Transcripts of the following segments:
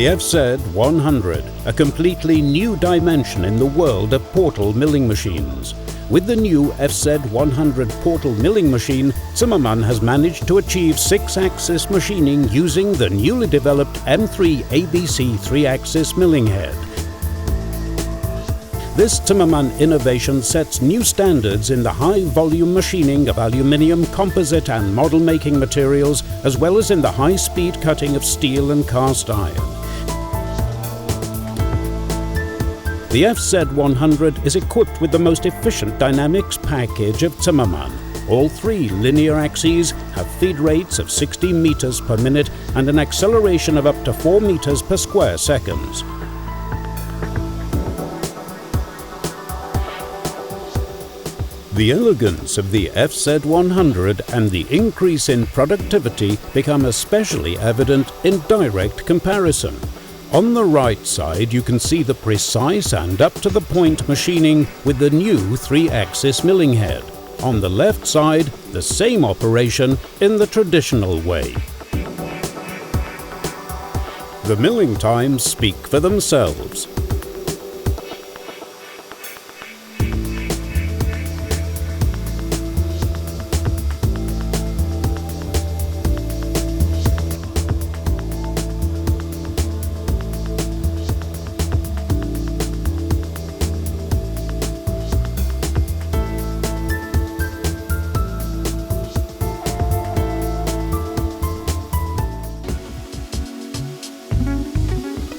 The FZ100, a completely new dimension in the world of portal milling machines. With the new FZ100 portal milling machine, Zimmermann has managed to achieve 6-axis machining using the newly developed M3 ABC 3-axis milling head. This Zimmermann innovation sets new standards in the high-volume machining of aluminium, composite and model-making materials, as well as in the high-speed cutting of steel and cast iron. The FZ100 is equipped with the most efficient dynamics package of Zimmermann. All 3 linear axes have feed rates of 60 meters per minute and an acceleration of up to 4 meters per square seconds. The elegance of the FZ100 and the increase in productivity become especially evident in direct comparison. On the right side you can see the precise and up-to-the-point machining with the new 3-axis milling head. On the left side, the same operation in the traditional way. The milling times speak for themselves.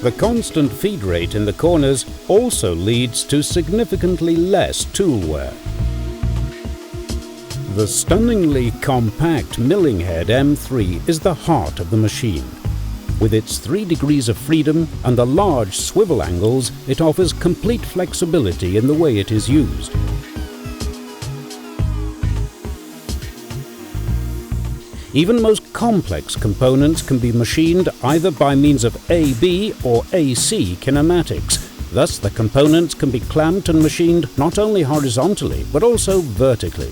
The constant feed rate in the corners also leads to significantly less tool wear. The stunningly compact milling head M3 is the heart of the machine. With its 3 degrees of freedom and the large swivel angles, it offers complete flexibility in the way it is used. Even most complex components can be machined either by means of AB or AC kinematics. Thus, the components can be clamped and machined not only horizontally, but also vertically.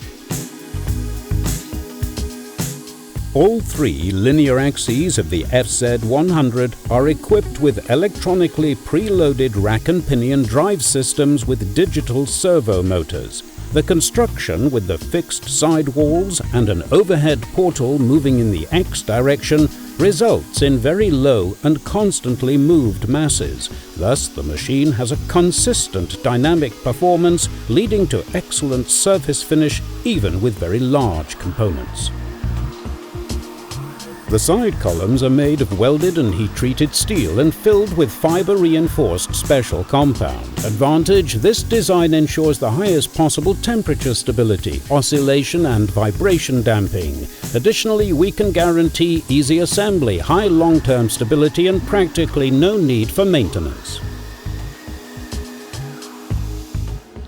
All 3 linear axes of the FZ100 are equipped with electronically preloaded rack and pinion drive systems with digital servo motors. The construction with the fixed sidewalls and an overhead portal moving in the X direction results in very low and constantly moved masses. Thus, the machine has a consistent dynamic performance, leading to excellent surface finish even with very large components. The side columns are made of welded and heat-treated steel and filled with fiber-reinforced special compound. Advantage: this design ensures the highest possible temperature stability, oscillation and vibration damping. Additionally, we can guarantee easy assembly, high long-term stability and practically no need for maintenance.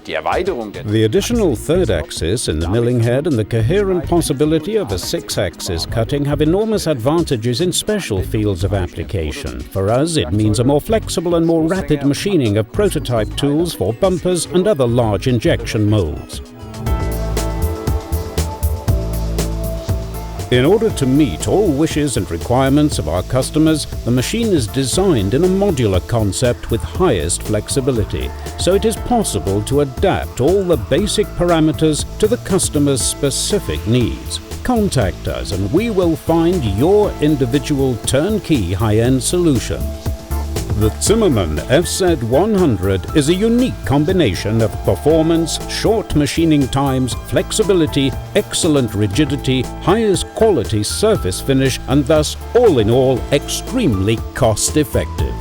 The additional 3rd axis in the milling head and the coherent possibility of a 6-axis cutting have enormous advantages in special fields of application. For us, it means a more flexible and more rapid machining of prototype tools for bumpers and other large injection molds. In order to meet all wishes and requirements of our customers, the machine is designed in a modular concept with highest flexibility, so it is possible to adapt all the basic parameters to the customer's specific needs. Contact us and we will find your individual turnkey high-end solution. The Zimmermann FZ100 is a unique combination of performance, short machining times, flexibility, excellent rigidity, highest quality surface finish, and thus, all in all, extremely cost-effective.